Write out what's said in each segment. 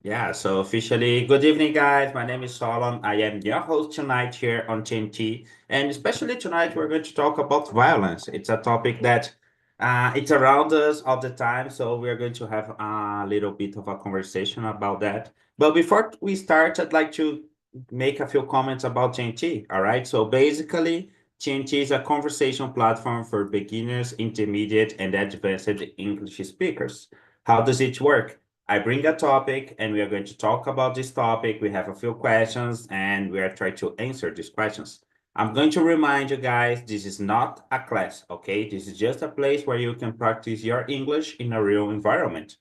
Yeah, so officially, good evening, guys. My name is Solon. I am your host tonight here on TNT. And especially tonight, we're going to talk about violence. It's a topic that it's around us all the time. So we're going to have a little bit of a conversation about that. But before we start, I'd like to make a few comments about TNT. All right. So basically, TNT is a conversation platform for beginners, intermediate, and advanced English speakers. How does it work? I bring a topic and we are going to talk about this topic. We have a few questions and we are trying to answer these questions. I'm going to remind you guys, this is not a class, okay? This is just a place where you can practice your English in a real environment.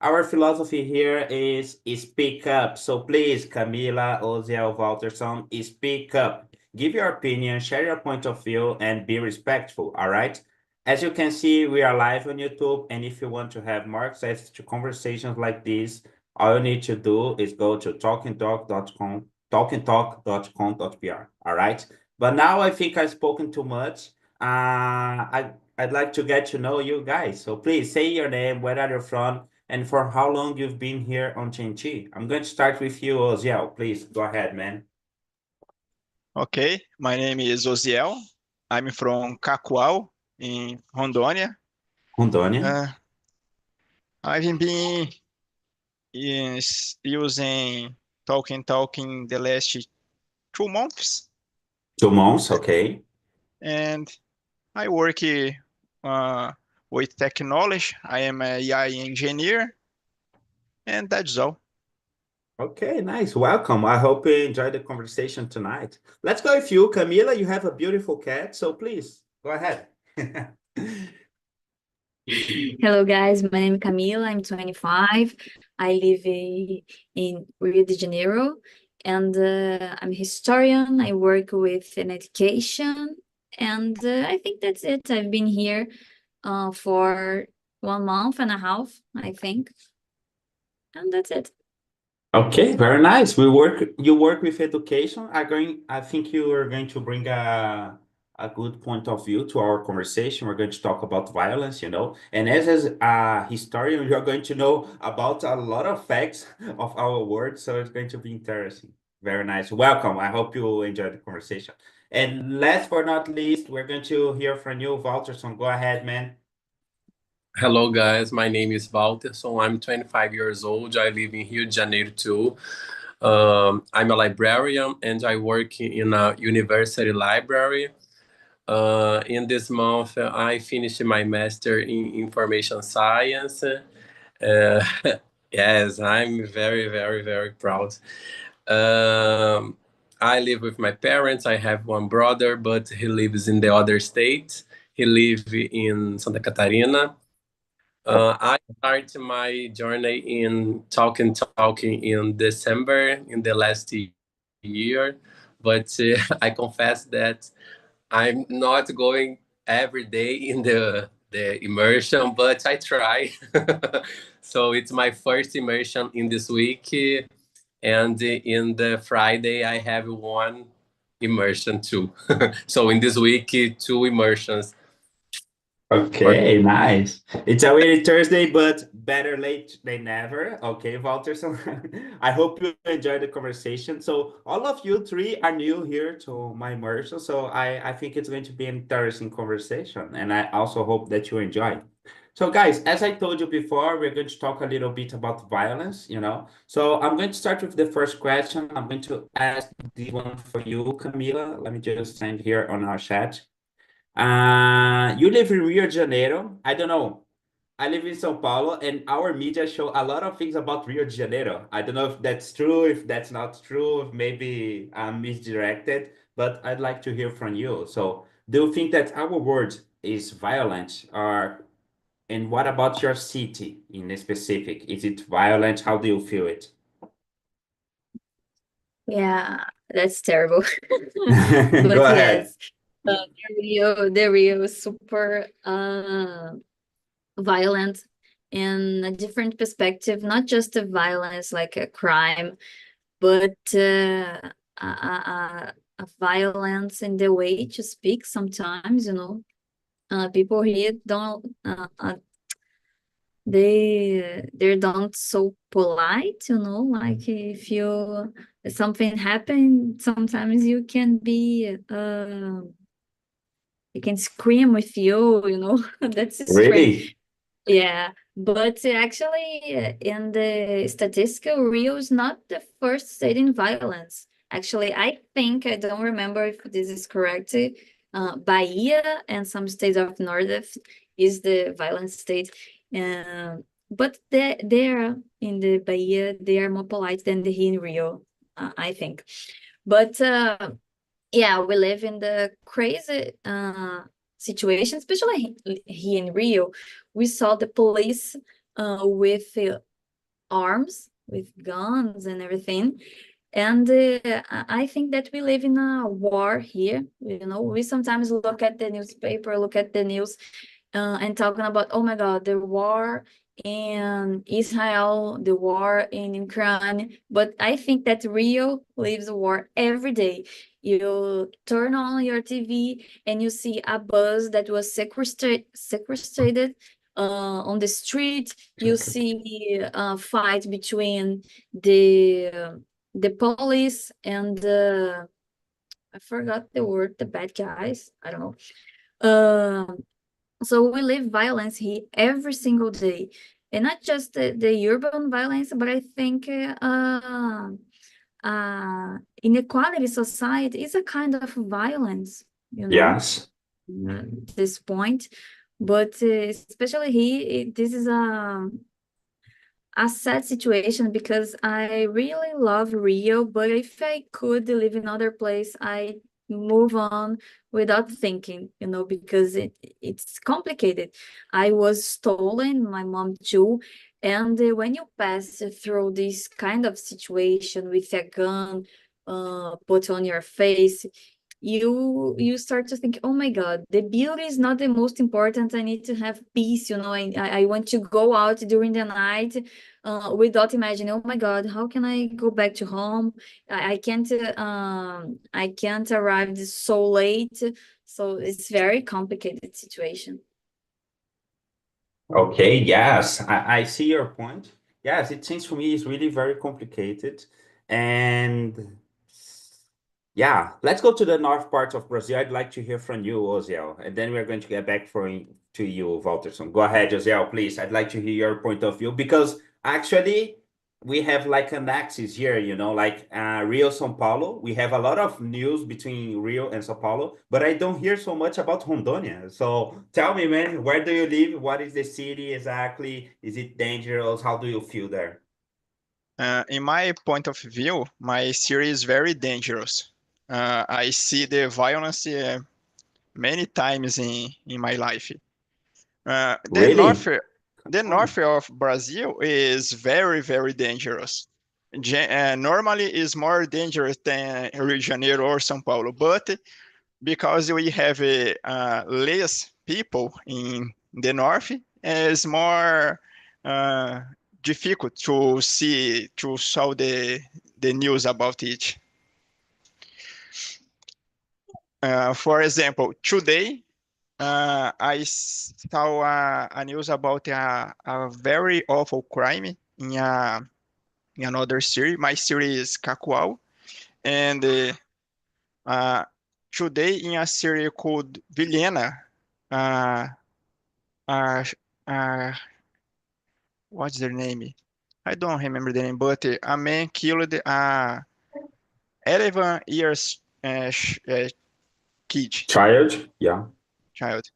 Our philosophy here is speak up. So please, Camila, Oziel, Walterson, speak up. Give your opinion, share your point of view, and be respectful, all right? As you can see, we are live on YouTube, and if you want to have more access to conversations like this, all you need to do is go to talkingtalk.com, talkingtalk.com.br, all right? But now I think I've spoken too much. I'd like to get to know you guys. So please say your name, where are you from, and for how long you've been here on Chinchi. I'm going to start with you, Oziel. Please go ahead, man. Okay, my name is Oziel. I'm from Cacoal in Rondônia. Rondônia. Uh, I've been using Talk in the last 2 months, 2 months, okay. and I work with technology. I am a AI engineer, and that's all. Okay, nice. Welcome. I hope you enjoyed the conversation tonight. Let's go with you, Camila. You have a beautiful cat, so please go ahead. Hello guys, my name is Camila, I'm 25. I live in Rio de Janeiro and I'm a historian. I work with an education and I think that's it. I've been here for 1 month and a half, I think. And that's it. Okay, very nice. You work with education. I think you are going to bring a good point of view to our conversation. We're going to talk about violence, And as a historian, you're going to know about a lot of facts of our world, so it's going to be interesting. Very nice. Welcome. I hope you enjoyed the conversation. And last but not least, we're going to hear from you, Walterson. Go ahead, man. Hello, guys. My name is Walter. So I'm 25 years old. I live in Rio de Janeiro too. I'm a librarian and I work in a university library. In this month, I finished my master in information science. Yes, I'm very, very, very proud. I live with my parents. I have one brother, but he lives in the other state. He lives in Santa Catarina. I started my journey in talking in December in the last year, but I confess that I'm not going every day in the immersion, but I try. So it's my first immersion in this week, and in the Friday I have one immersion too. So in this week, two immersions. Okay, nice. It's a weird Thursday, but better late than never. Okay, Walter. So I hope you enjoyed the conversation. So all of you three are new here to my immersion. So I think it's going to be an interesting conversation. And I also hope that you enjoy. So guys, as I told you before, we're going to talk a little bit about violence. So I'm going to start with the first question. I'm going to ask this one for you, Camila. Let me just send here on our chat. You live in Rio de Janeiro. I don't know. I live in São Paulo, and our media show a lot of things about Rio de Janeiro. I don't know if that's true, if that's not true, if maybe I'm misdirected, but I'd like to hear from you. So, do you think that our world is violent, or and what about your city in specific? Is it violent? How do you feel it? Yeah, that's terrible. Go But ahead. yes, the Rio is super violent in a different perspective, not just a violence like a crime, but a violence in the way to speak sometimes, people here don't they're not so polite, you know, like if something happen, sometimes you can you can scream with you know, that's strange. Really? Yeah, but actually, in the statistical, Rio is not the first state in violence. Actually, I think, I don't remember if this is correct, Bahia and some states of North is the violent state. But they are in the Bahia, they are more polite than the here in Rio, I think. But yeah, we live in the crazy situation, especially here in Rio. We saw the police with arms, with guns and everything. And I think that we live in a war here. You know, we sometimes look at the newspaper, look at the news, and talking about, oh my God, the war in Israel, the war in Ukraine. But I think that Rio lives a war every day. You turn on your TV and you see a bus that was sequestrated on the street. You see a fight between the police and I forgot the word, the bad guys. I don't know. So we live violence here every single day, and not just the urban violence, but I think inequality society is a kind of violence, you know, Yes. at this point. But especially here, this is a sad situation because I really love Rio, but if I could live in another place, I move on without thinking, you know, because it's complicated. I was stolen, my mom too, and when you pass through this kind of situation with a gun put on your face, you start to think, oh my God, the beauty is not the most important. I need to have peace, you know. I want to go out during the night without imagining, oh my God, how can I go back to home? I can't arrive so late. So it's very complicated situation. Okay, yes, I see your point. Yes, it seems to me it's really very complicated. And yeah, let's go to the north part of Brazil. I'd like to hear from you, Oziel, and then we're going to get back to you, Walterson. Go ahead, Oziel, please. I'd like to hear your point of view because actually we have like an axis here, you know, like Rio, São Paulo. We have a lot of news between Rio and São Paulo, but I don't hear so much about Rondônia. So tell me, man, where do you live? What is the city exactly? Is it dangerous? How do you feel there? In my point of view, my city is very dangerous. I see the violence many times in my life. Really? The north of Brazil is very, very dangerous. Normally is more dangerous than Rio de Janeiro or São Paulo, but because we have less people in the north, it's more difficult to saw the news about it. For example, today I saw a news about a very awful crime in another city. My city is Cacoal, and uh, today in a city called Vilhena, uh, uh, uh, what's their name? I don't remember the name, but a man killed a 11 years kid Child? Yeah. child.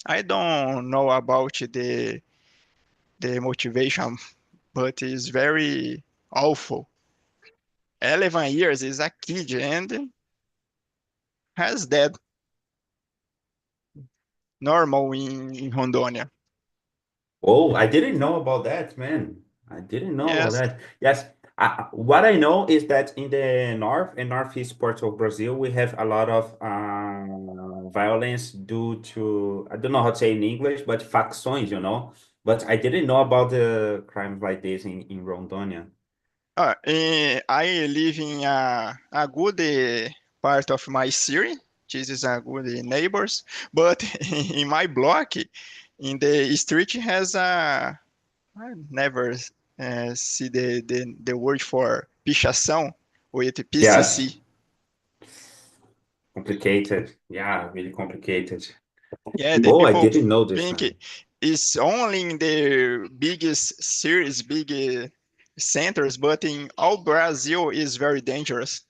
I don't know about the motivation, but it's very awful. 11 years is a kid and has that normal in Rondônia. Oh, I didn't know about that, man. I didn't know about Yes. that. Yes, what I know is that in the north and northeast parts of Brazil, we have a lot of violence due to, I don't know how to say in English, but facções, you know. But I didn't know about the crimes like this in Rondônia. I live in a good part of my city. This is a good neighbors, but in my block, in the street has I never see the word for pichação with Yes, PCC. complicated. Yeah, really complicated. Yeah, the Oh, I people didn't know this think one. it's only in the biggest cities, big centers, but in all Brazil is very dangerous.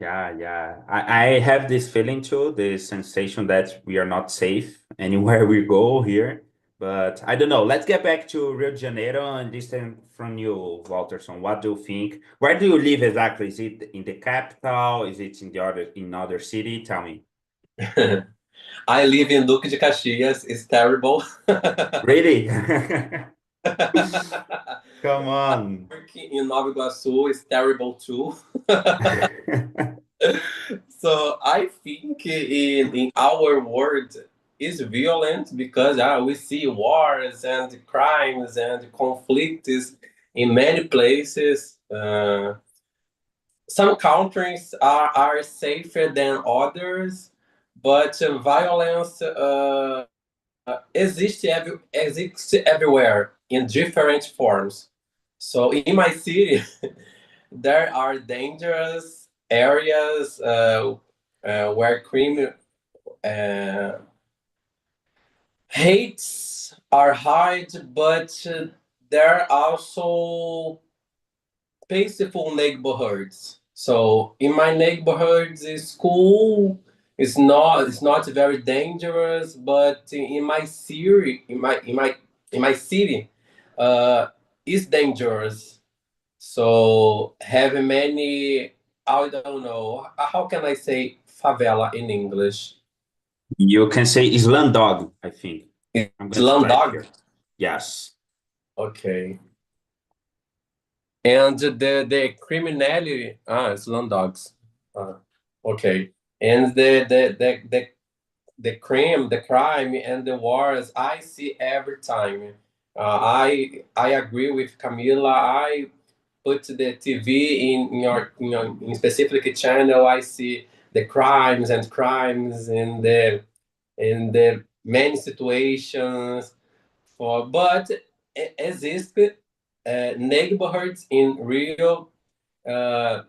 Yeah. I have this feeling too, this sensation that we are not safe anywhere we go here. But I don't know. Let's get back to Rio de Janeiro and listen from you, Walterson. What do you think? Where do you live exactly? Is it in the capital? Is it in other city? Tell me. I live in Duque de Caxias. It's terrible. Really? Come on. Working in Nova Iguaçu is terrible too. So I think in our world is violent because we see wars and crimes and conflicts in many places. Some countries are safer than others, but violence exists everywhere in different forms. So in my city, there are dangerous areas where crime hates are high, but there are also peaceful neighborhoods. So in my neighborhood, the school is not very dangerous, but in my city, in my city, is dangerous. So have many. I don't know how can I say favela in English. You can say Islam dog, I think. I'm going to try it Slumdog. here. Yes. Okay. And the criminality, slumdogs. Okay. And the crime and the wars I see every time. I agree with Camila. I put the TV in specific channel. I see the crimes and the many situations. But exist neighborhoods in Rio. Uh,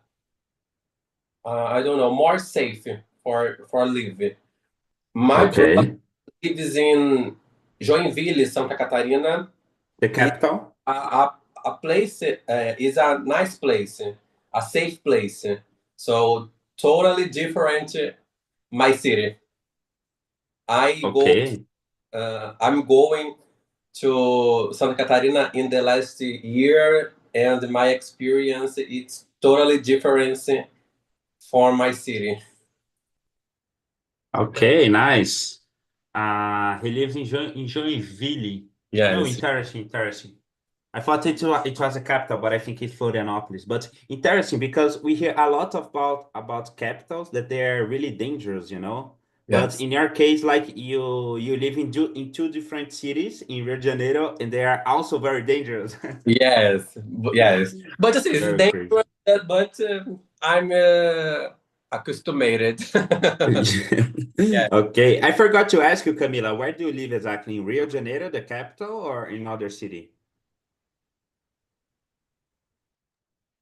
I don't know, more safe for living. My brother Okay. lives in Joinville, Santa Catarina. The capital? A place is a nice place, a safe place. So totally different my city. Okay. I'm going to Santa Catarina in the last year, and my experience it's totally different for my city. Okay, nice. He lives in Joinville. No, Yes. interesting. I thought it was a capital, but I think it's Florianopolis. But interesting because we hear a lot about capitals that they're really dangerous, you know. But Yes. in your case, like you live in two different cities in Rio de Janeiro, and they are also very dangerous. Yes. But it's Very crazy. dangerous, but I'm acclimated. Yeah. Okay, I forgot to ask you, Camila, where do you live exactly? In Rio de Janeiro, the capital, or in another city?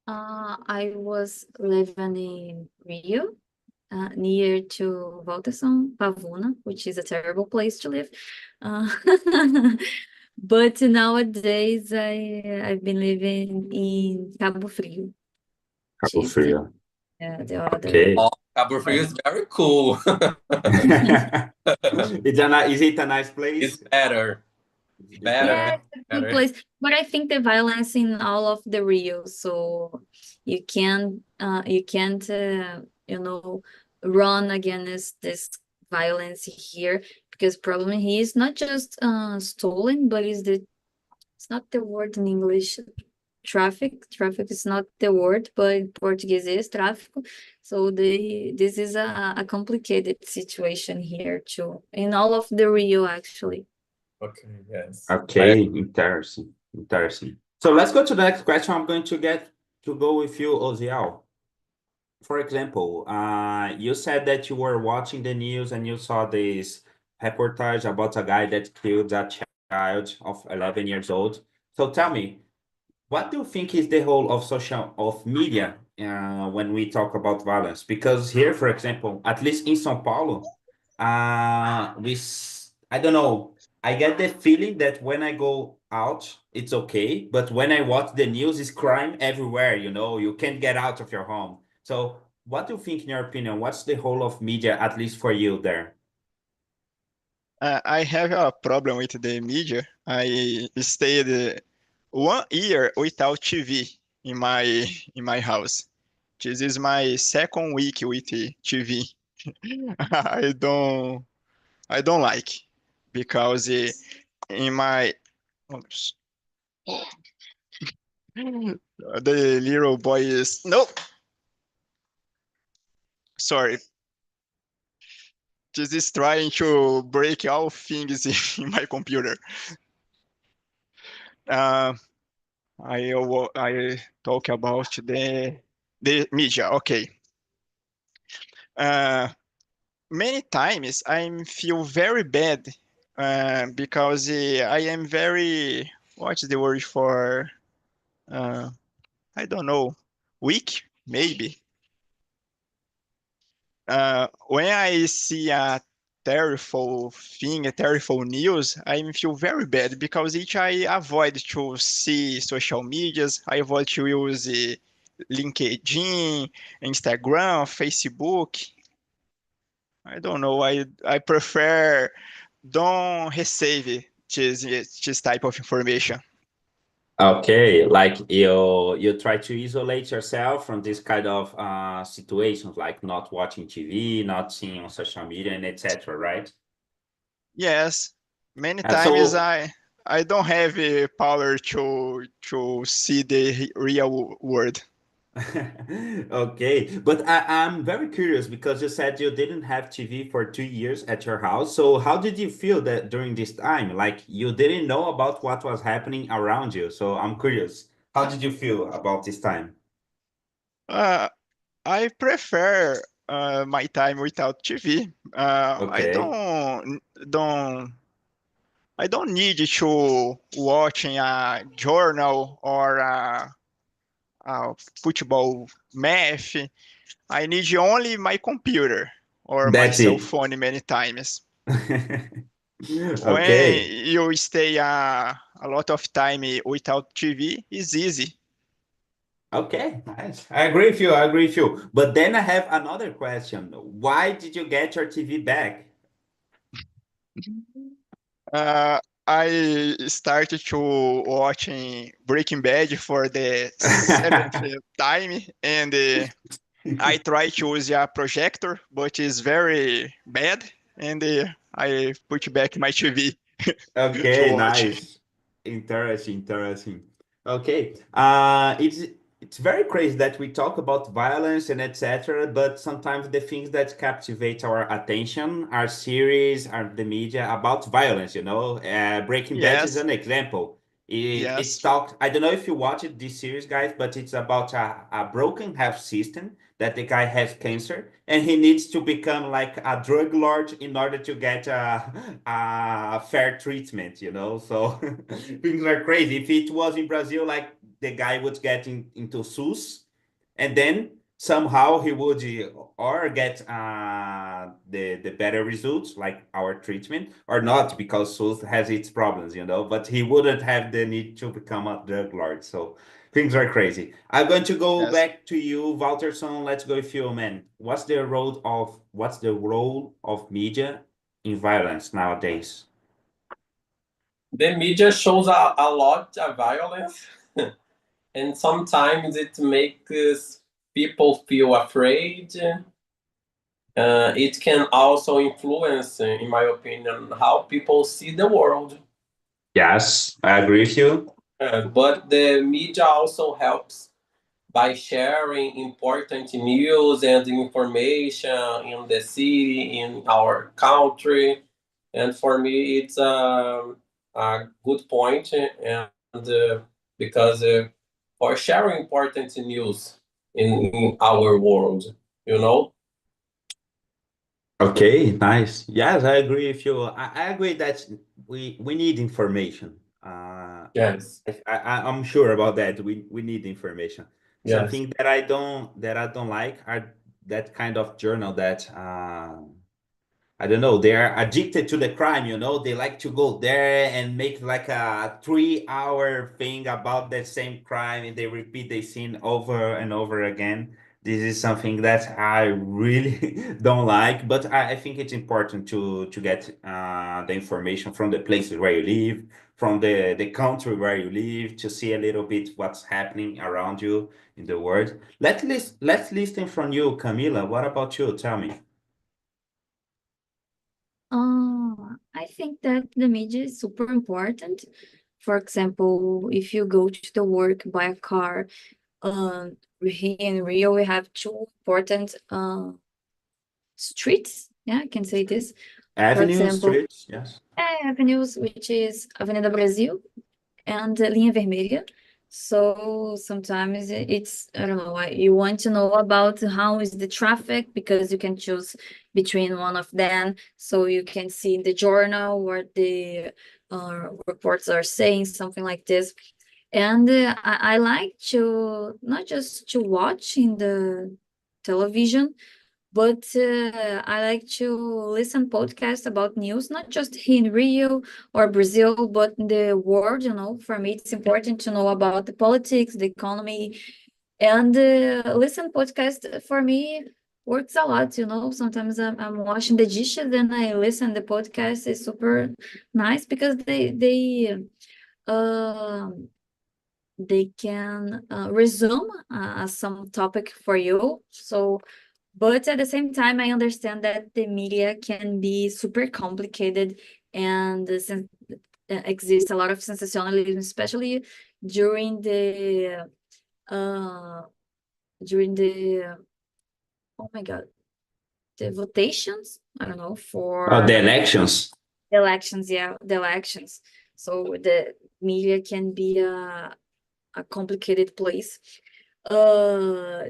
I was living in Rio, near to Voltação, Pavuna, which is a terrible place to live. But nowadays I've been living in Cabo Frio, which Cabo is the Frio. other. Okay. Oh, Cabo Frio is very cool. Is it a nice It's place? better. It's Better, different. Yeah, better, it's a good better. place. But I think the violence in all of the Rio, so you can't run against this violence here because problem here is not just stolen, but it's not the word in English. Traffic is not the word, but in Portuguese is tráfico. So this is a complicated situation here too. In all of the Rio actually. Okay, yes. Okay, interesting. So let's go to the next question. I'm going to go with you, Oziel. For example, you said that you were watching the news and you saw this reportage about a guy that killed a child of 11 years old. So tell me, what do you think is the role of media when we talk about violence? Because here, for example, at least in São Paulo, I don't know. I get the feeling that when I go out, it's okay, but when I watch the news, it's crime everywhere. You can't get out of your home. So, what do you think, in your opinion? What's the role of media, at least for you there? I have a problem with the media. I stayed 1 year without TV in my house. This is my second week with TV. I don't like because in my oops, the little boy is no, sorry. This is trying to break all things in my computer. Uh, I talk about the media. Okay. Uh, Many times I feel very bad because I am very, what's the word for, uh, I don't know, weak, maybe. When I see a terrible thing, a terrible news, I feel very bad because each I avoid to see social medias, I avoid to use LinkedIn, Instagram, Facebook. I don't know. I prefer don't receive this type of information. Okay, like you try to isolate yourself from this kind of situations, like not watching TV, not seeing on social media, and etc. Right? Yes, many Uh, times so I don't have power to see the real world. Okay, but I'm very curious because you said you didn't have TV for 2 years at your house. So how did you feel that during this time? Like you didn't know about what was happening around you. So I'm curious. How did you feel about this time? Uh, I prefer my time without TV. Okay. Don't I don't need to watching a journal or a football match. I need only my computer or my That's cell it. phone many times. When Okay. you stay a lot of time without TV, it's easy. Okay, nice. I agree with you. I agree with you. But then I have another question. Why did you get your TV back? Uh, I started to watching Breaking Bad for the seventh time, and I try to use a projector, but it's very bad, and I put back my TV to Okay, watch. nice. Interesting, interesting. Okay. It's very crazy that we talk about violence and etc., but sometimes the things that captivate our attention are series, are the media about violence. Breaking Bad is Yes, an example. It's yes, talked, I don't know if you watched this series, guys, but it's about a broken health system that the guy has cancer and he needs to become like a drug lord in order to get a fair treatment. So things are crazy. If it was in Brazil, like the guy would get into SUS and then somehow he would or get the better results like our treatment or not because SUS has its problems, but he wouldn't have the need to become a drug lord. So things are crazy. I'm going to go yes. back to you, Walterson. Let's go with you, man. What's the role of media in violence nowadays? The media shows a lot of violence, and sometimes it makes people feel afraid. It can also influence, in my opinion, how people see the world. Yes, I agree with you. But the media also helps by sharing important news and information in the city, in our country. And for me, it's a good point, and because for sharing important news in our world, you know. Okay, nice. Yes, I agree with you. I agree that we need information. Yes, I'm sure about that. We need information. yes. Something that I don't like are that kind of journal that I don't know, they're addicted to the crime, you know. They like to go there and make like a 3 hour thing about that same crime and they repeat the scene over and over again. This is something that I really don't like, but I think it's important to get the information from the places where you live, from the country where you live, to see a little bit what's happening around you in the world. Let's listen from you, Camila. What about you? Tell me. I think that the media is super important. For example, if you go to the work by a car, here in Rio, we have two important streets. Yeah, I can say this. For Avenue, example, streets, yes. avenues, which is Avenida Brasil and Linha Vermelha. So sometimes it's, I don't know, you want to know about how is the traffic because you can choose between one of them. So you can see in the journal what the reports are saying, something like this. And I like to not just to watch in the television, but I like to listen podcasts about news, not just here in Rio or Brazil, but in the world. You know, for me, it's important to know about the politics, the economy, and listen podcast for me works a lot. You know, sometimes I'm washing the dishes and I listen the podcast. It's super nice because uh, they can resume some topic for you. So but at the same time, I understand that the media can be super complicated and exists a lot of sensationalism, especially during the uh during the oh my God, the votations. I don't know Oh, the for elections. elections. Yeah, the elections. So the media can be a complicated place.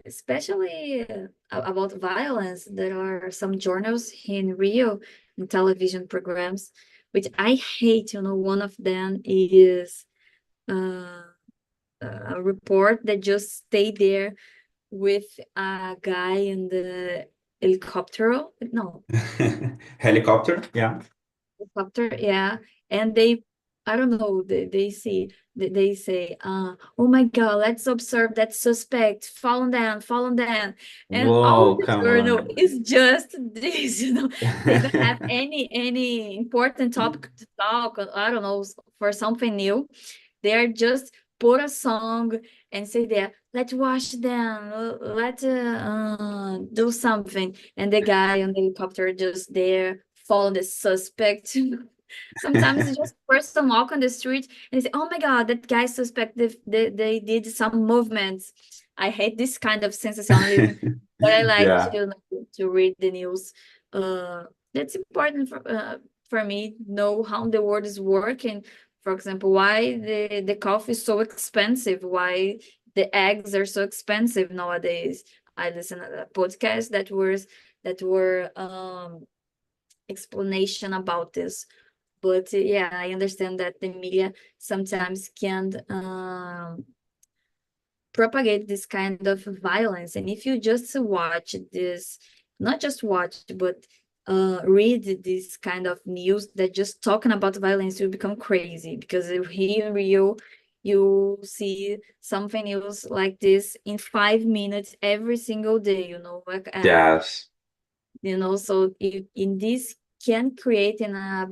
Especially about violence. There are some journals in Rio and television programs, which I hate. You know, one of them is uh, a report that just stayed there with a guy in the helicopter. No, Helicopter, yeah. helicopter, yeah. And they, I don't know, they say, oh my God, let's observe that suspect, fall down. And all Whoa, the come journal on. is just this, you know. They don't have any important topic to talk, I don't know, for something new. They are just put a song and say there, let's watch them, let's do something. And the guy on the helicopter just there, follow the suspect. Sometimes it's just a person walk on the street and say, oh my God, that guy suspect they did some movements. I hate this kind of sensationalism, but I like Yeah. to read the news. That's important for me, know how the world is working. For example, why the coffee is so expensive, why the eggs are so expensive nowadays. I listen to a podcast that were explanation about this. But yeah, I understand that the media sometimes can propagate this kind of violence. And if you just watch this, not just watch, but read this kind of news that just talking about violence, you become crazy. Because here in Rio, you see something else like this in 5 minutes every single day, you know, like, Yes. so in this can create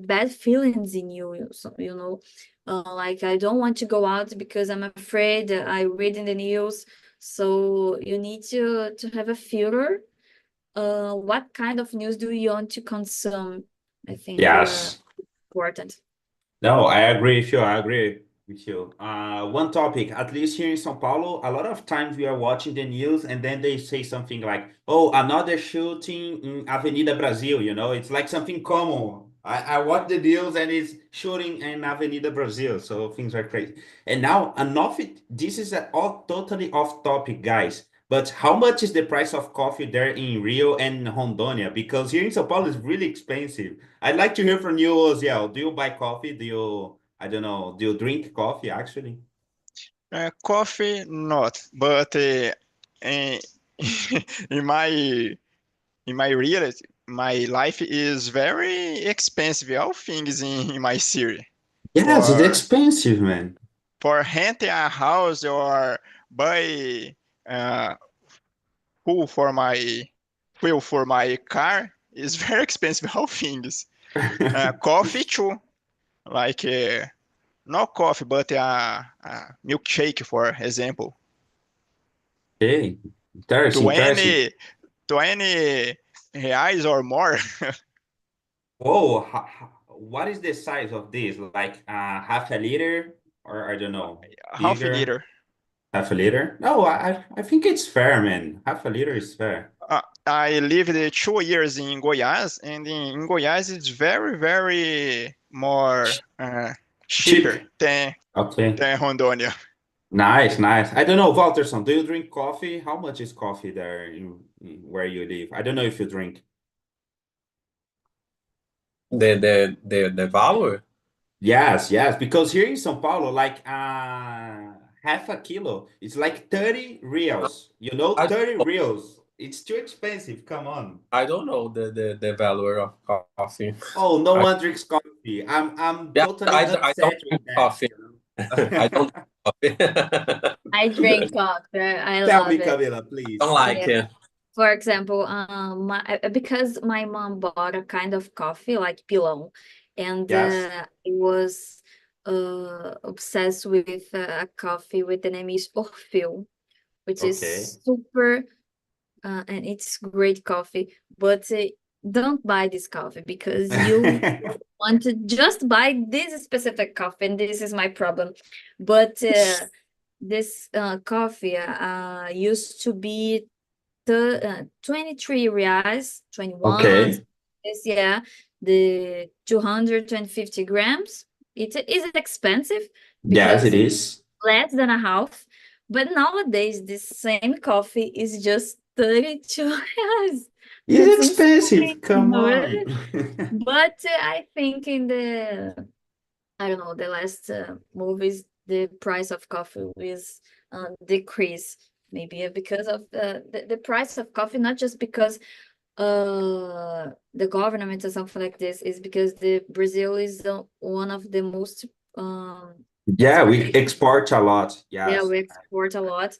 bad feelings in you. So, like I don't want to go out because I'm afraid. I read in the news. So you need to have a filter. What kind of news do you want to consume? I think Yes. important. No, I agree with you. I agree with you. One topic, at least here in São Paulo, a lot of times we are watching the news and then they say something like, oh, another shooting in Avenida Brasil, you know, it's like something common. I watch the news and it's shooting in Avenida Brasil, so things are crazy. And now, enough, this is all totally off topic, guys. But how much is the price of coffee there in Rio and Rondônia? Because here in São Paulo it's really expensive. I'd like to hear from you, Osiel. Do you buy coffee? Do you, I don't know, do you drink coffee actually? Coffee, not, but in, in my reality, my life is very expensive. All things in my city Yes, it's for expensive, man. renting a house or buy uh, fuel for my fuel for my car is very expensive. All things. Coffee too, like not coffee, but milkshake, for example. Okay, interesting, interesting. 20, 20 reais or more. Oh, what is the size of this? Like half a liter, or I don't know, Half a bigger? liter. Half a liter? No, I think it's fair, man. Half a liter is fair. I lived 2 years in Goiás, and in Goiás it's very, very more Cheap. cheaper than Okay. Rondônia. Nice, nice. I don't know, Walterson, do you drink coffee? How much is coffee there where you live? I don't know if you drink. The value? Yes, yes, because here in São Paulo, like half a kilo, it's like 30 reals. You know, I 30 reals. It's too expensive. Come on. I don't know the value of coffee. Oh, no I, one drinks coffee. I'm yeah, totally I don't upset with drink that. coffee. I don't drink coffee. I drink coffee. I Tell love me, it. Camila, Don't please. like Yeah. it. For example, because my mom bought a kind of coffee like pilão, and Yes. I was obsessed with a coffee with the name is Orfeu, which Okay. is super and it's great coffee. But don't buy this coffee because you want to just buy this specific coffee, and this is my problem. But this coffee used to be 23 reais, 21, Okay. yeah, the 250 grams. It is expensive Yes, it because is. less than a half. But nowadays, this same coffee is just 32 reais. That's It's insane. expensive. Come on. But I think in the, I don't know, the last movies, the price of coffee is decrease. Maybe because of the price of coffee, not just because the government or something like this, is because the Brazil is one of the most Yeah, we export a lot. yeah, Yes. we export a lot.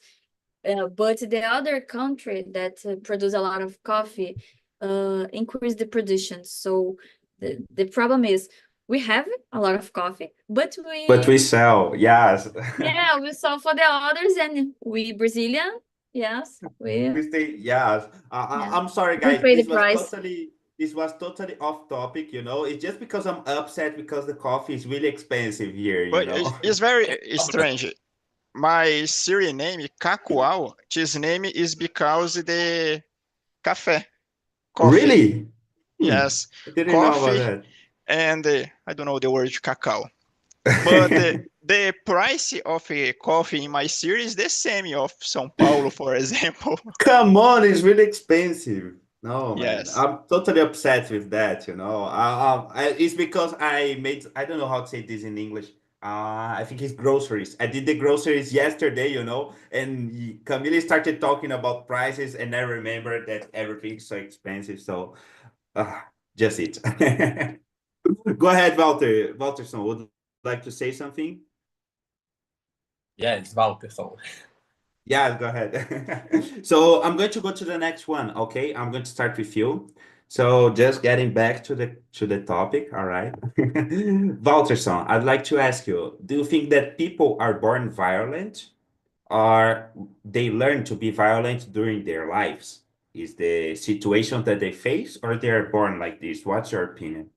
But the other country that produce a lot of coffee increase the production. So the problem is we have a lot of coffee, but But we sell. Yes. yeah, we sell for the others, and we Brazilian, yes, we We stay, yes. yeah, I'm sorry, we guys. pay the price. This was totally off topic, you know. It's just because I'm upset because the coffee is really expensive here, you But know. it's very strange. My Syrian name, Kakuao, his name is because the coffee. Really? Yes, I didn't know about coffee that. and I don't know the word cacao. But the price of a coffee in my city is the same of São Paulo, for example. Come on, it's really expensive. No, man, Yes. I'm totally upset with that, you know. It's because I don't know how to say this in English. I think it's groceries. I did the groceries yesterday, you know, and Camille started talking about prices, and I remembered that everything's so expensive. So, uh, just it. Go ahead, Walter. Walterson, would you like to say something? Yeah, it's Walterson. Yeah, go ahead. So I'm going to go to the next one, okay? I'm going to start with you. So just getting back to the topic, all right? Walterson, I'd like to ask you, do you think that people are born violent or they learn to be violent during their lives? Is the situation that they face or they are born like this? What's your opinion?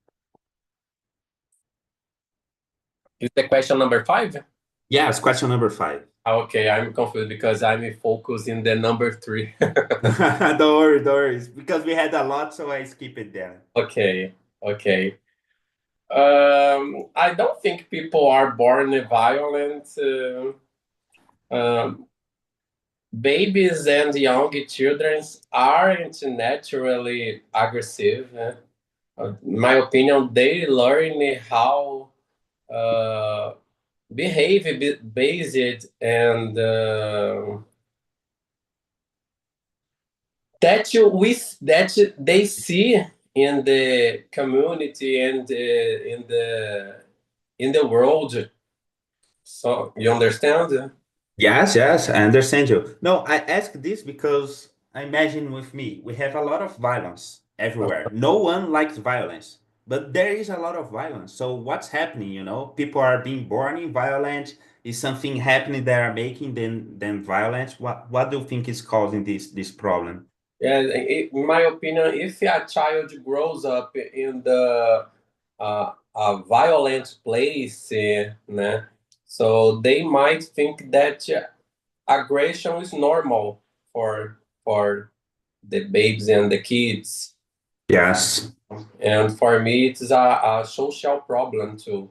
Is the question number 5? Yes, question number 5. Okay, I'm confused because I'm focused in the number 3. Don't worry, don't worry. It's because we had a lot, so I skip it there. Okay, okay. I don't think people are born violent. Um, babies and young children aren't naturally aggressive. In my opinion, they learn how behave based and that they see in the community and in the world. So you understand? Yes, yes, I understand you. No, I ask this because I imagine with me, we have a lot of violence everywhere. No one likes violence, but there is a lot of violence. So what's happening, you know? People are being born in violence. Is something happening that are making them violence? What do you think is causing this problem? Yeah, in my opinion, if a child grows up in a violent place, né, so they might think that aggression is normal for the babies and the kids. Yes, And for me, it's a social problem too.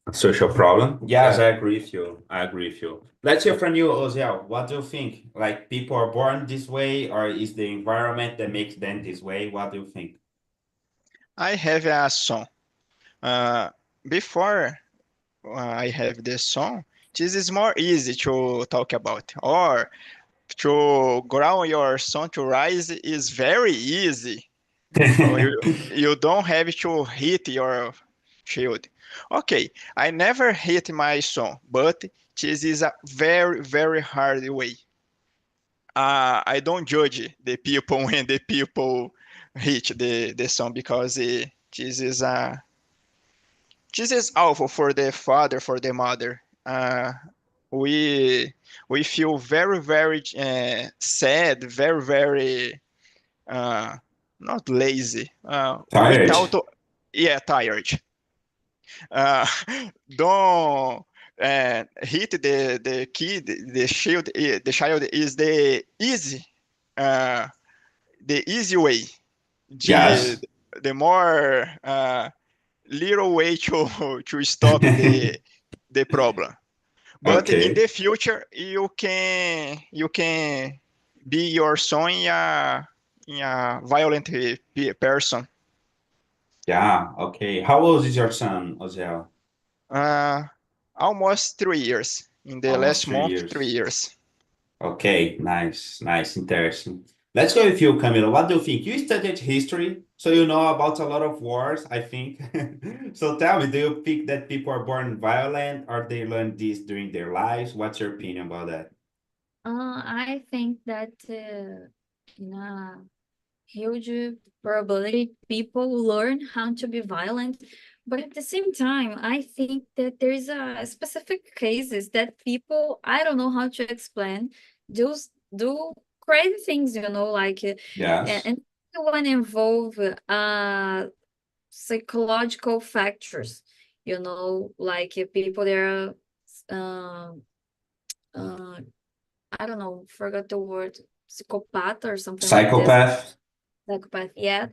a social problem. Yes, Yeah. I agree with you. I agree with you. Let's hear from you, Oziel. What do you think? Like people are born this way, or is the environment that makes them this way? What do you think? I have a song. Before I have this song, this is more easy to talk about. Or to grow your song to rise is very easy. So you don't have to hit your shield. Okay, I never hit my song, but this is a very, very hard way. I don't judge the people when the people hit the song because this is this is awful for the father, for the mother. We we feel very, very sad, very, very uh, not lazy, Tired. without, yeah, tired. Uh, don't hit the kid, the child is uh, the easy way, the Yes. the more little way to stop the problem. But in Okay. the future, you can be your son in a violent person. Yeah. Okay. How old is your son, Oziel? Uh, Almost 3 years. In the Almost last three month, three years. years. Okay. Nice. Nice. Interesting. Let's go with you, Camilo. What do you think? You studied history, so you know about a lot of wars, I think. So tell me, do you think that people are born violent or they learn this during their lives? What's your opinion about that? I think that in a huge probability people learn how to be violent, but at the same time, I think that there is a specific cases that people, I don't know how to explain, do crazy things, like Yes. and one involve psychological factors, like people there are uh, I don't know, forgot the word, psychopath or something like this. Psychopath. Psychopath, yeah.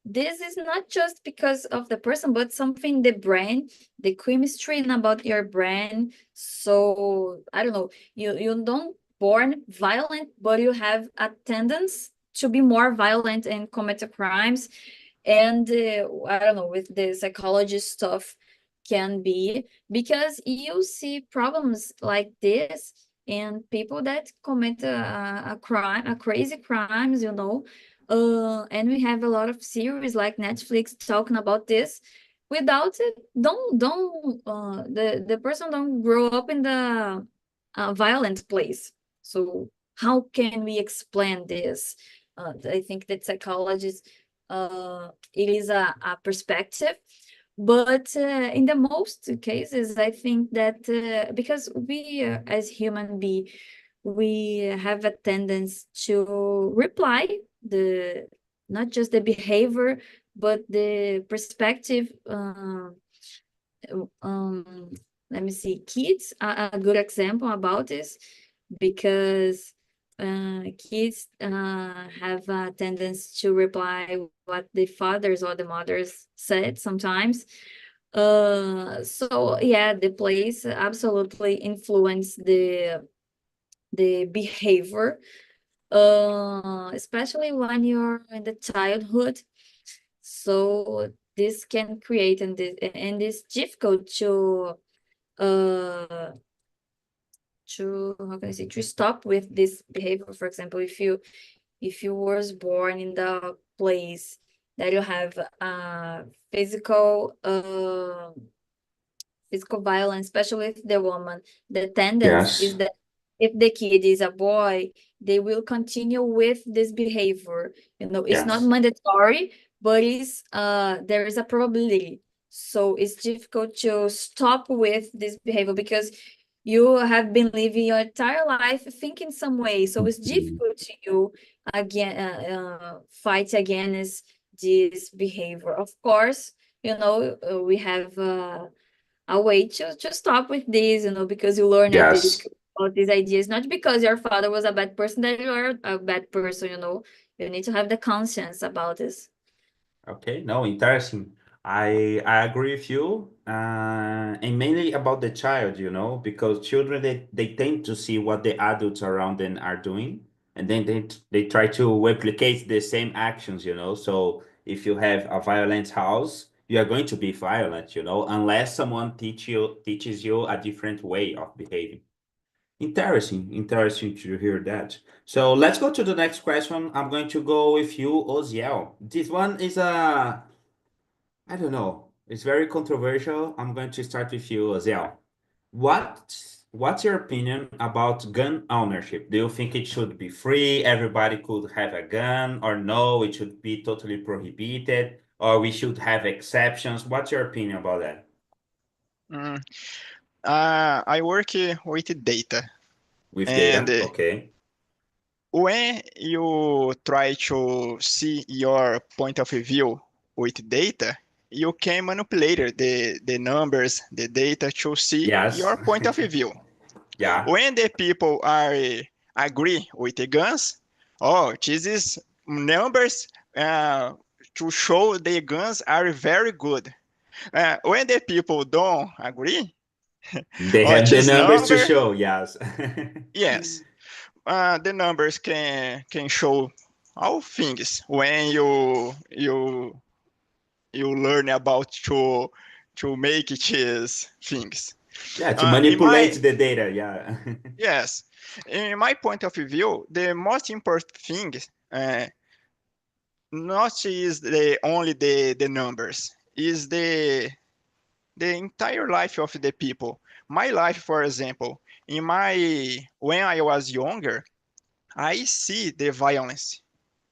This is not just because of the person, but something the brain, the chemistry about your brain. So I don't know, you don't born violent, but you have a tendency to be more violent and commit crimes. And I don't know, with the psychology stuff can be because you see problems like this and people that commit a crime, a crazy crimes, and we have a lot of series like Netflix talking about this. Without it, the person don't grow up in the violent place. So how can we explain this? I think that psychologists, it is a perspective, but in the most cases, I think that because we as human being, we have a tendency to reply the not just the behavior, but the perspective. Um, Let me see, kids are a good example about this because kids have a tendency to reply what the fathers or the mothers said sometimes. So yeah, the place absolutely influence the behavior, especially when you're in the childhood. So this can create, and it's difficult uh how can I say, to stop with this behavior. For example, if you was born in the place that you have physical physical violence, especially with the woman, the tendency is Yes. that if the kid is a boy, they will continue with this behavior. It's not Yes. mandatory, but it's there is a probability. So it's difficult to stop with this behavior because you have been living your entire life thinking some way. So it's Mhm. difficult to you again fight against this behavior. Of course, we have a way to stop with this, because you learn Yes. about these ideas, not because your father was a bad person that you are a bad person. You need to have the conscience about this. Okay, no, interesting. I agree with you, and mainly about the child, because children they tend to see what the adults around them are doing, and then they try to replicate the same actions. So if you have a violent house, you are going to be violent, unless someone teaches you a different way of behaving. Interesting to hear that. So let's go to the next question. I'm going to go with you, Oziel. This one is I don't know. It's very controversial. I'm going to start with you, Oziel. What's your opinion about gun ownership? Do you think it should be free? Everybody could have a gun, or no, it should be totally prohibited, or we should have exceptions? What's your opinion about that? Mm, I work with data, With and data, okay. when you try to see your point of view with data, you can manipulate the numbers, the data to see Yes. your point of view. Yeah. When the people are agree with the guns, oh, this is numbers to show the guns are very good. When the people don't agree, They oh, have the this numbers to number, show, yes. yes, the numbers can show all things when you learn about to make these things. Yeah, to In my manipulate the data, yeah. Yes, in my point of view, the most important thing uh, not is the only the numbers, is the entire life of the people. My life, for example, in my when I was younger, I see the violence.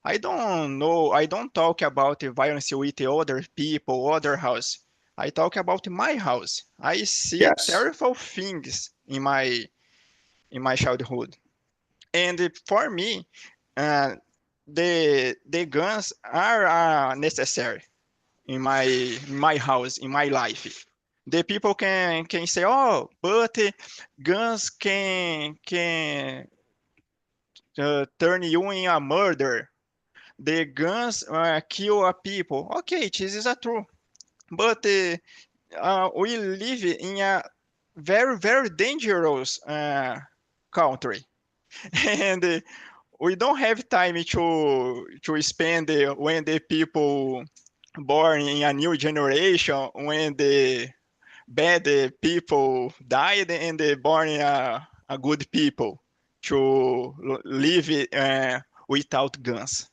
I don't know. I don't talk about the violence with the other people, other house. I talk about my house. I see Yes. terrible things in my childhood. And for me, uh, the guns are necessary in my house, in my life. The people can say, oh, but guns can turn you in a murder. The guns kill a people. Okay, this is a true. But we live in a very, very dangerous country. And we don't have time to spend when the people born in a new generation, when the bad people died and they born a good people to live without guns.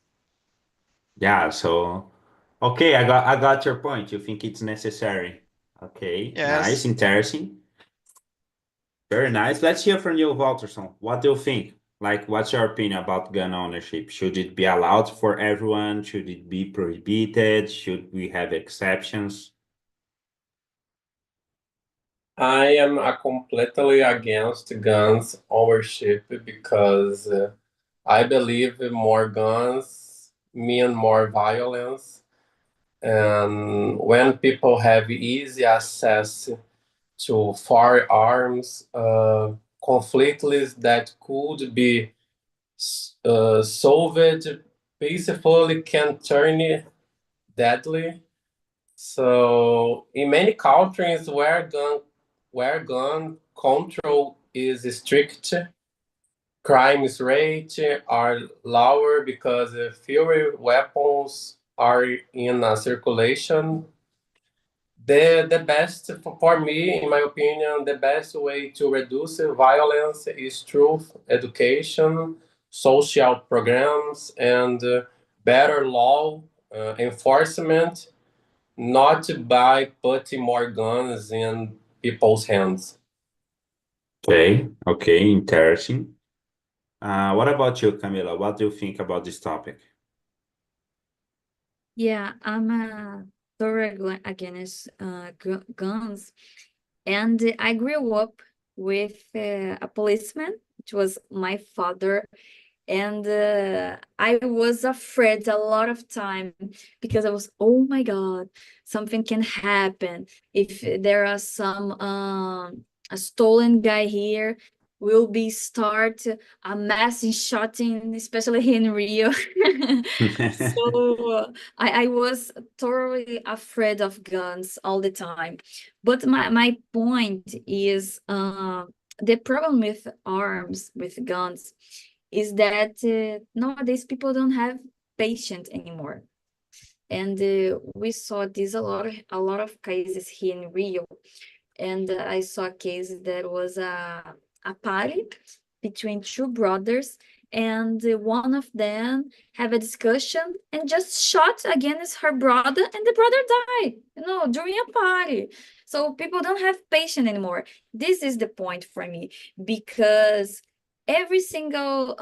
Yeah, so okay, I got your point. You think it's necessary. Okay, nice, Yes. interesting. Very nice. Let's hear from you, Walterson. What do you think? Like, what's your opinion about gun ownership? Should it be allowed for everyone? Should it be prohibited? Should we have exceptions? I am completely against guns ownership because I believe more guns mean more violence. And when people have easy access to firearms, conflicts that could be solved peacefully can turn deadly. So, in many countries where gun control is strict, crimes rate are lower because fewer weapons are in circulation. The best for me, in my opinion, the best way to reduce violence is through education, social programs, and better law enforcement, not by putting more guns in people's hands. Okay, okay, interesting. What about you, Camila? What do you think about this topic? Yeah, I'm thorough against guns, and I grew up with a policeman, which was my father, and I was afraid a lot of time because I was, oh my God, something can happen if there are some a stolen guy here. Will be start a mass shooting, especially here in Rio. So I was thoroughly afraid of guns all the time. But my point is the problem with arms, with guns, is that nowadays people don't have patience anymore. And we saw this a lot of cases here in Rio. And I saw a case that was a party between two brothers, and one of them have a discussion and just shot against her brother, and the brother died, during a party. So people don't have patience anymore. This is the point for me, because every single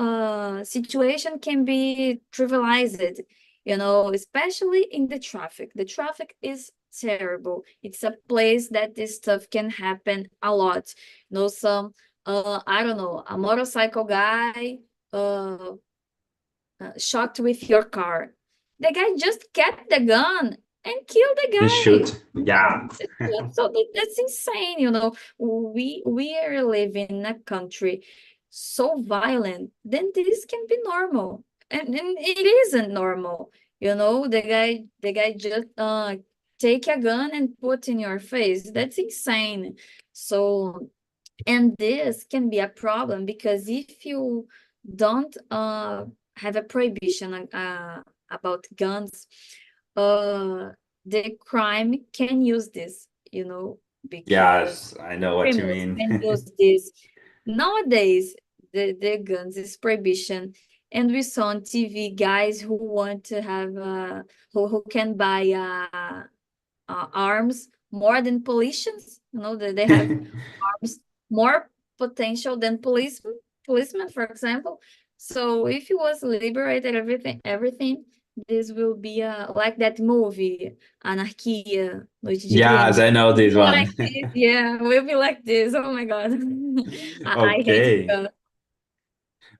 situation can be trivialized, especially in the traffic. The traffic is terrible. It's a place that this stuff can happen a lot. Some I don't know, a motorcycle guy shot with your car. The guy just kept the gun and killed the And guy. shoot. Yeah. So that's insane, We are living in a country so violent, then this can be normal. And it isn't normal. The guy just take a gun and put in your face. That's insane. So, and this can be a problem because if you don't have a prohibition about guns, the crime can use this, because Yes, I know what you criminals mean. can use this. Nowadays, the guns is prohibition, and we saw on TV guys who want to have who can buy arms more than politicians. They have arms more potential than policemen, for example. So if it was liberated everything, this will be like that movie, Anarquia, Noite de Yes, Crime. I know this Like one. this, yeah, we'll be like this. Oh my God. I hate Okay. guns.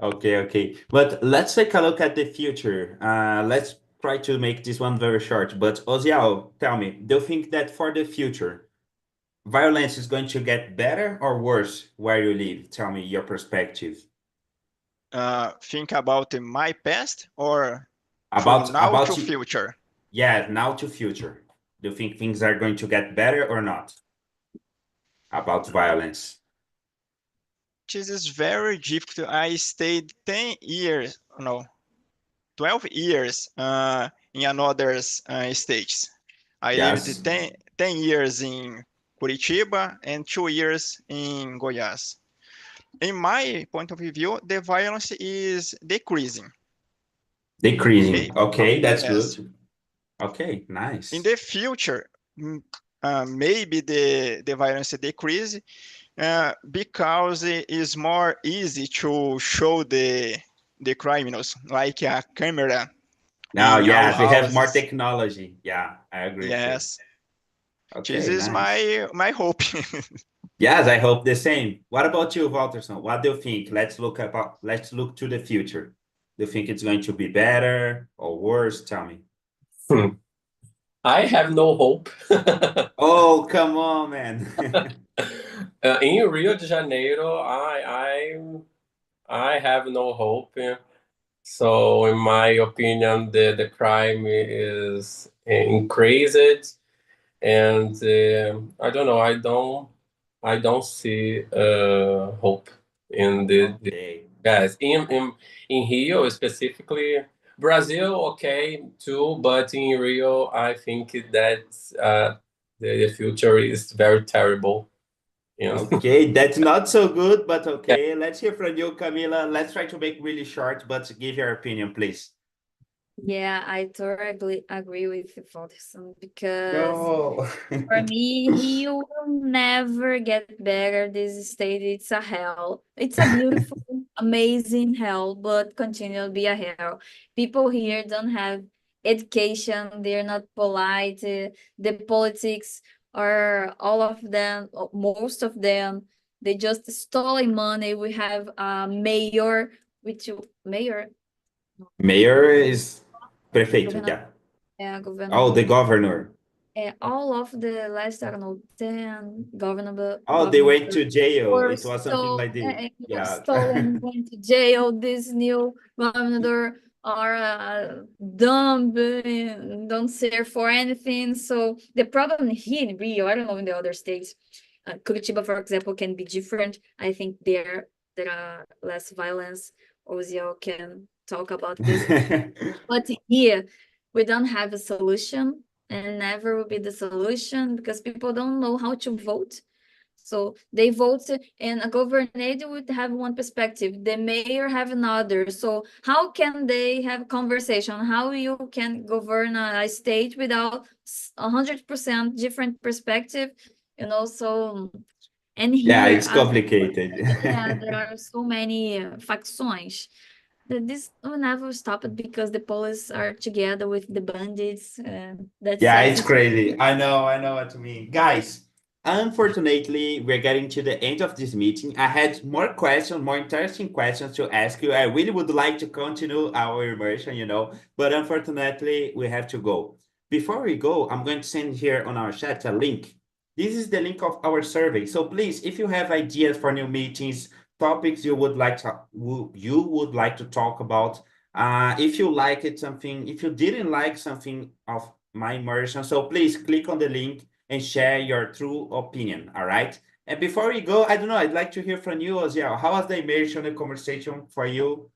Okay, okay. But let's take a look at the future. Let's try to make this one very short. But Oziel, tell me, do you think that for the future, violence is going to get better or worse where you live? Tell me your perspective. Think about my past or to About now to about you, future. yeah, now to future. Do you think things are going to get better or not about violence? This is very difficult. I stayed 10 years, no, 12 years in another states. I lived Yes. 10 years in Curitiba and 2 years in Goiás. In my point of view, the violence is decreasing. Decreasing. Okay? Okay, that's Yes. good. Okay, In nice. the future, maybe the violence decrease because it is more easy to show the criminals, like a camera Now, in all yes, we have more houses. technology. Yeah, I agree with you. Yes, this Okay, is nice. my hope. Yes, I hope the same. What about you, Walterson? What do you think? Let's look to the future. Do you think it's going to be better or worse? Tell me. Hmm. I have no hope. Oh, come on, man. In Rio de Janeiro, I have no hope. So, in my opinion, the crime is increased, and I don't know. I don't see hope in the Okay. Yes, in Rio specifically, Brazil, okay, too, but in Rio, I think that the future is very terrible. You know? Okay, that's not so good, but Yeah. okay. Let's hear from you, Camila. Let's try to make really short, but give your opinion, please. Yeah, I totally agree with you, Fulton, because No. for me, he will never get better. This state, it's a hell. It's a beautiful, amazing hell, but continue to be a hell. People here don't have education. They're not polite. The politics are all of them, most of them. They just stealing money. We have a mayor, which mayor, Mayor is prefeito, governor, yeah. Oh, the governor. governor. All of the last, I don't know, 10 Oh, they governors went to jail. were It was something like this. Yeah. stolen, went to jail. This new governor are dumb and don't serve for anything. So the problem here in Rio, I don't know in the other states, Curitiba, for example, can be different. I think there are less violence. Ozio can talk about this. But here, we don't have a solution and never will be the solution because people don't know how to vote. So they vote and a governor would have one perspective, the mayor have another. So how can they have conversation? How you can govern a state without 100% different perspective? So and Yeah, here, it's complicated. yeah, there are so many facções that this will never stop it because the police are together with the bandits. That's Yeah, sad. it's crazy. I know what you mean. Guys, unfortunately, we're getting to the end of this meeting. I had more questions, more interesting questions to ask you. I really would like to continue our immersion, but unfortunately, we have to go. Before we go, I'm going to send here on our chat a link. This is the link of our survey. So please, if you have ideas for new meetings, topics you would like to talk about, if you like it something, if you didn't like something of my immersion, so please click on the link and share your true opinion. All right. And before we go, I don't know, I'd like to hear from you as well. How was the immersion and conversation for you?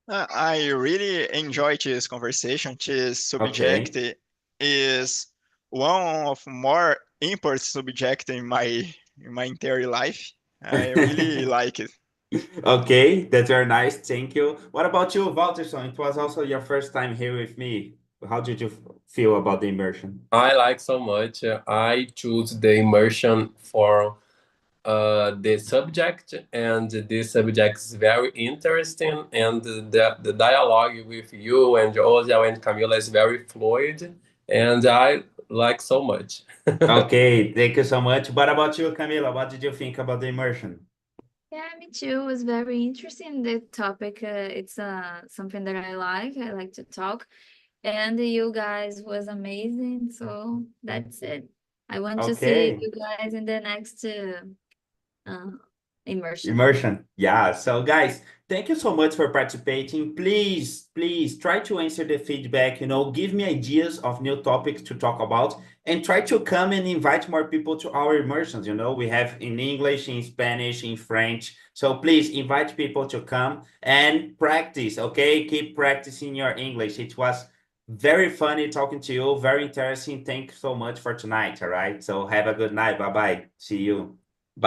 I really enjoyed this conversation. This subject Okay. is one of more important subject in my entire life. I really like it. Okay, that's very nice. Thank you. What about you, Walterson? It was also your first time here with me. How did you feel about the immersion? I like so much. I choose the immersion for the subject, and this subject is very interesting, and the dialogue with you and Josel and Camila is very fluid, and I like so much. Okay, thank you so much. What about you, Camila? What did you think about the immersion? Yeah, me too. It was very interesting. The topic, it's something that I like. I like to talk. And you guys was amazing. So that's it. I want to see Okay. you guys in the next uh, immersion. Immersion. Yeah. So, guys, thank you so much for participating. Please try to answer the feedback, give me ideas of new topics to talk about and try to come and invite more people to our immersions. We have in English, in Spanish, in French. So, please invite people to come and practice. Okay. Keep practicing your English. It was very funny talking to you. Very interesting. Thank you so much for tonight. All right. So, have a good night. Bye bye. See you.